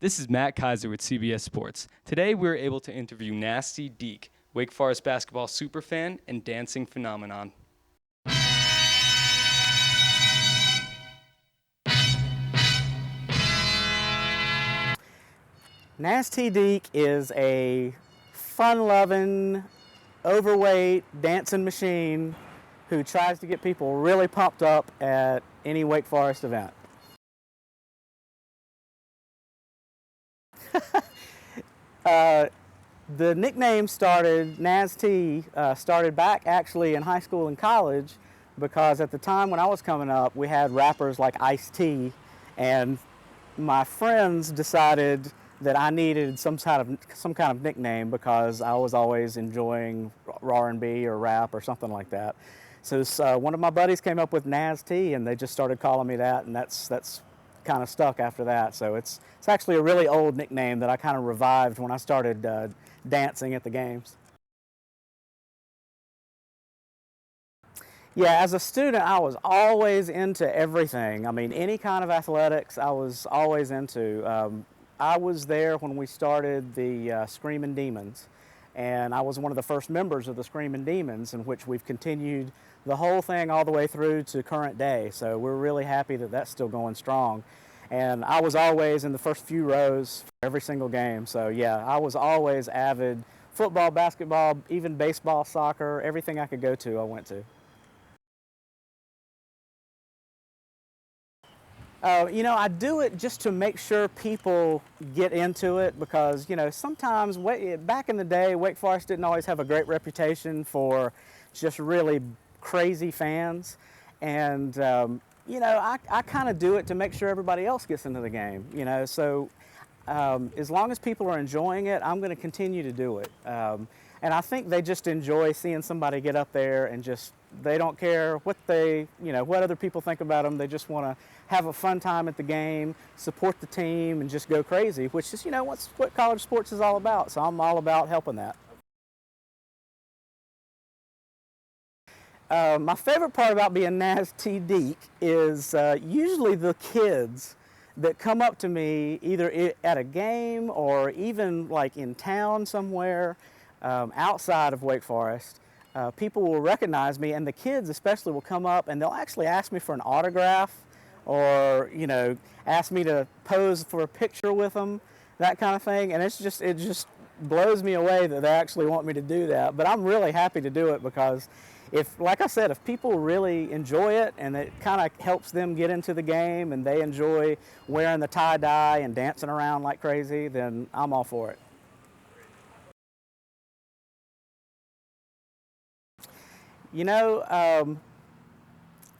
This is Matt Kaiser with CBS Sports. Today we were able to interview Naz T Deac, Wake Forest basketball superfan and dancing phenomenon. Naz T Deac is a fun-loving, overweight dancing machine who tries to get people really pumped up at any Wake Forest event. The nickname started, Naz T, started back actually in high school and college, because at the time when I was coming up, we had rappers like Ice-T, and my friends decided that I needed some kind of nickname because I was always enjoying R&B or rap or something like that. So one of my buddies came up with Naz T, and they just started calling me that, and that's kind of stuck after that. So it's actually a really old nickname that I kind of revived when I started dancing at the games. Yeah, as a student, I was always into everything. I mean, any kind of athletics, I was always into. I was there when we started the Screaming Demons, and I was one of the first members of the Screaming Demons, in which we've continued the whole thing all the way through to current day. So we're really happy that that's still going strong. And I was always in the first few rows for every single game. So yeah, I was always avid football, basketball, even baseball, soccer, everything I could go to, I went to. I do it just to make sure people get into it, because, sometimes back in the day, Wake Forest didn't always have a great reputation for just really crazy fans. And, I kind of do it to make sure everybody else gets into the game, So as long as people are enjoying it, I'm going to continue to do it. And I think they just enjoy seeing somebody get up there and they don't care what what other people think about them. They just want to have a fun time at the game, support the team, and just go crazy, which is, what college sports is all about. So I'm all about helping that. My favorite part about being Naz T Deac is usually the kids that come up to me either at a game or even like in town somewhere outside of Wake Forest. People will recognize me, and the kids especially will come up and they'll actually ask me for an autograph, or ask me to pose for a picture with them, that kind of thing. And it just blows me away that they actually want me to do that. But I'm really happy to do it, because like I said, if people really enjoy it and it kind of helps them get into the game and they enjoy wearing the tie-dye and dancing around like crazy, then I'm all for it.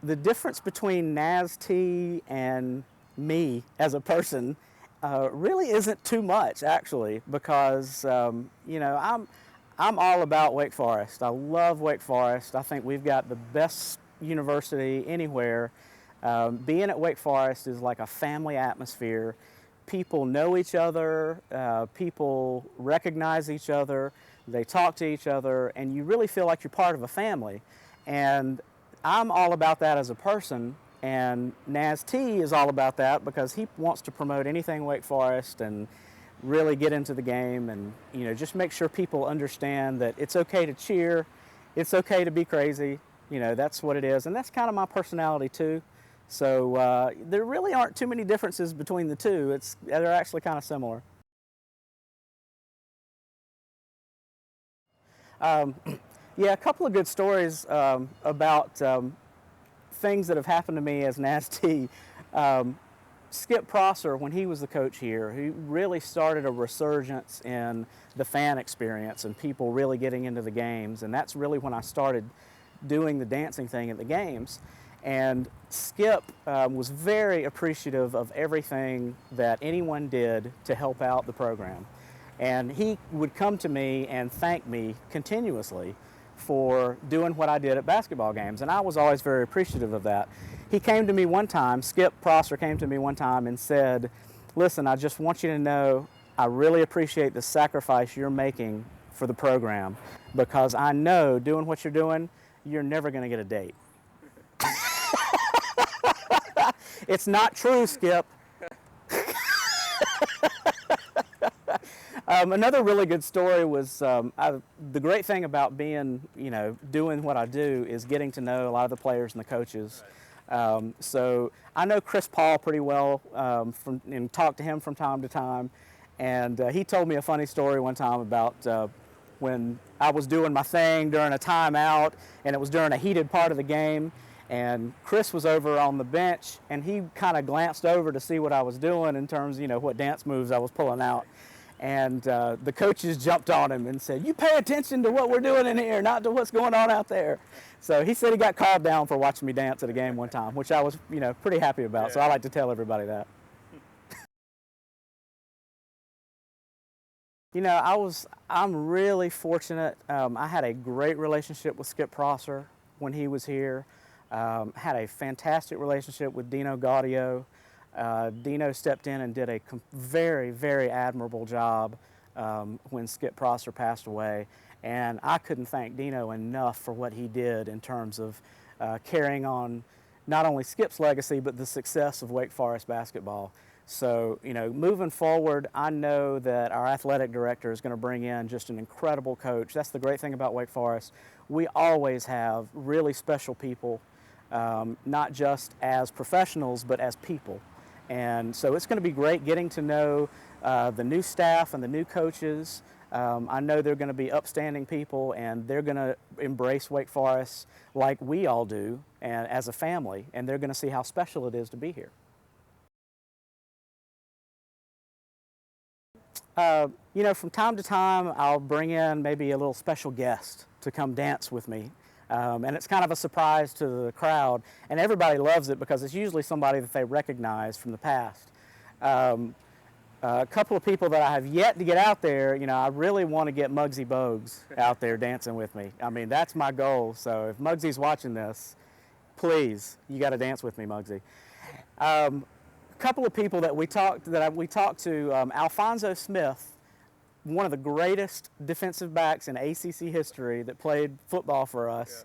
The difference between Naz T and me as a person really isn't too much, actually, because I'm all about Wake Forest. I love Wake Forest. I think we've got the best university anywhere. Being at Wake Forest is like a family atmosphere. People know each other. People recognize each other. They talk to each other, and you really feel like you're part of a family. And I'm all about that as a person, and Naz T is all about that because he wants to promote anything Wake Forest and really get into the game, and just make sure people understand that it's okay to cheer, it's okay to be crazy. That's what it is, and that's kind of my personality too. So there really aren't too many differences between the two. They're actually kind of similar. Yeah, a couple of good stories about things that have happened to me as Naz T. Skip Prosser, when he was the coach here, he really started a resurgence in the fan experience and people really getting into the games. And that's really when I started doing the dancing thing at the games. And Skip was very appreciative of everything that anyone did to help out the program. And he would come to me and thank me continuously for doing what I did at basketball games, and I was always very appreciative of that. He came to me one time, Skip Prosser came to me one time and said, "Listen, I just want you to know I really appreciate the sacrifice you're making for the program, because I know doing what you're doing, you're never going to get a date." It's not true, Skip. Another really good story was the great thing about being, doing what I do is getting to know a lot of the players and the coaches. So I know Chris Paul pretty well and talk to him from time to time. And he told me a funny story one time about when I was doing my thing during a timeout, and it was during a heated part of the game. And Chris was over on the bench, and he kind of glanced over to see what I was doing in terms of, what dance moves I was pulling out. And the coaches jumped on him and said, "You pay attention to what we're doing in here, not to what's going on out there." So he said he got called down for watching me dance at a game one time, which I was, pretty happy about. Yeah. So I like to tell everybody that. I'm really fortunate. I had a great relationship with Skip Prosser when he was here. Had a fantastic relationship with Dino Gaudio. Dino stepped in and did a very, very admirable job when Skip Prosser passed away. And I couldn't thank Dino enough for what he did in terms of carrying on not only Skip's legacy, but the success of Wake Forest basketball. So, moving forward, I know that our athletic director is going to bring in just an incredible coach. That's the great thing about Wake Forest. We always have really special people, not just as professionals, but as people. And so it's going to be great getting to know the new staff and the new coaches. I know they're going to be upstanding people, and they're going to embrace Wake Forest like we all do, and as a family, and they're going to see how special it is to be here. From time to time, I'll bring in maybe a little special guest to come dance with me. And it's kind of a surprise to the crowd, and everybody loves it because it's usually somebody that they recognize from the past. A couple of people that I have yet to get out there, I really want to get Muggsy Bogues out there dancing with me. I mean, that's my goal. So if Muggsy's watching this, please, you got to dance with me, Muggsy. A couple of people that we talked to, Alphonso Smith, one of the greatest defensive backs in ACC history that played football for us.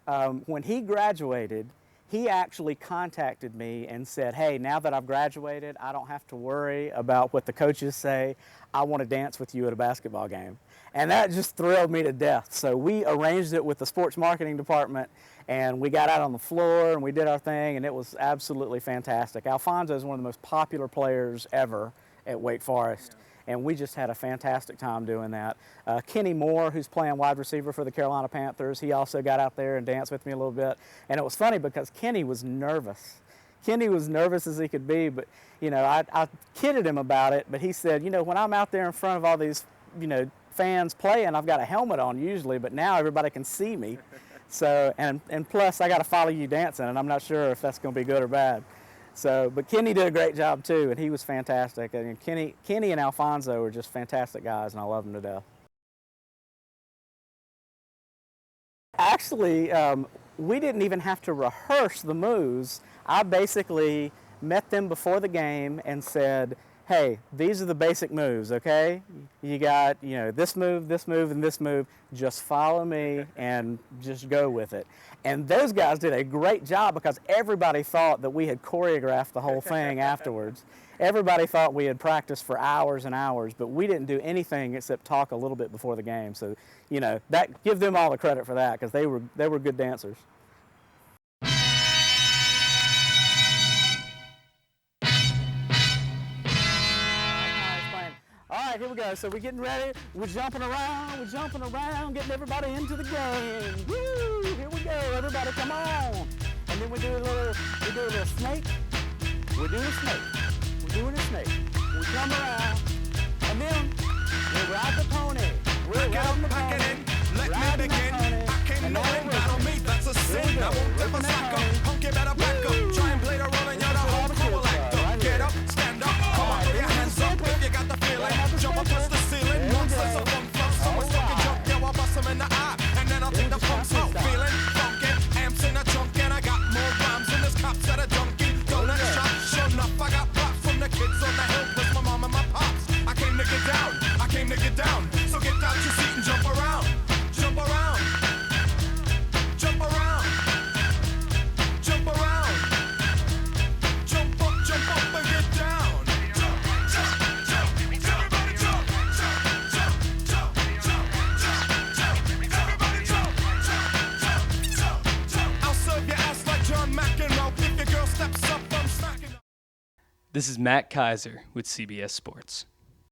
Yeah. When he graduated, he actually contacted me and said, "Hey, now that I've graduated, I don't have to worry about what the coaches say. I want to dance with you at a basketball game." And that just thrilled me to death. So we arranged it with the sports marketing department, and we got out on the floor and we did our thing, and it was absolutely fantastic. Alphonso is one of the most popular players ever at Wake Forest. Yeah. And we just had a fantastic time doing that. Kenny Moore, who's playing wide receiver for the Carolina Panthers, he also got out there and danced with me a little bit. And it was funny because Kenny was nervous. Kenny was nervous as he could be, but, I kidded him about it. But he said, when I'm out there in front of all these, fans playing, I've got a helmet on usually, but now everybody can see me. So, and plus I got to follow you dancing, and I'm not sure if that's going to be good or bad. So, but Kenny did a great job too, and he was fantastic. And Kenny and Alphonso are just fantastic guys, and I love them to death. Actually, we didn't even have to rehearse the moves. I basically met them before the game and said, "Hey, these are the basic moves, okay? You got, this move, and this move. Just follow me and just go with it." And those guys did a great job because everybody thought that we had choreographed the whole thing afterwards. Everybody thought we had practiced for hours and hours, but we didn't do anything except talk a little bit before the game. So, that give them all the credit for that because they were good dancers. All right, here we go. So we're getting ready. We're jumping around, getting everybody into the game. Woo! Here we go. Everybody, come on. And then we do a little snake. We're doing a snake. We come around, and then we ride the pony. We're riding the pony. Let me begin. I came to win, battle me, that's a sin. I won't ever slack up. Punk, you better back up. Try and play the role and you're the whole cool actor. Get up, stand up, come on, throw your hands up if you got the feeling. Jump up, touch the ceiling. One slice of funk flow. Someone's stuck and jump, yeah, I'll bust them in the eye. And then I'll take the pumps out. Feeling funky, amps in a trunk, and I got more rhymes than this cops at a junkie. Donut shop, sure enough, I got props from the kids on the hill, plus my mom and my pops. I came to get down, so get out your seat and jump around. Jump around, jump around, jump around, jump up and get down. Jump, jump, jump, everybody jump, jump. This is Matt Kaiser with CBS Sports.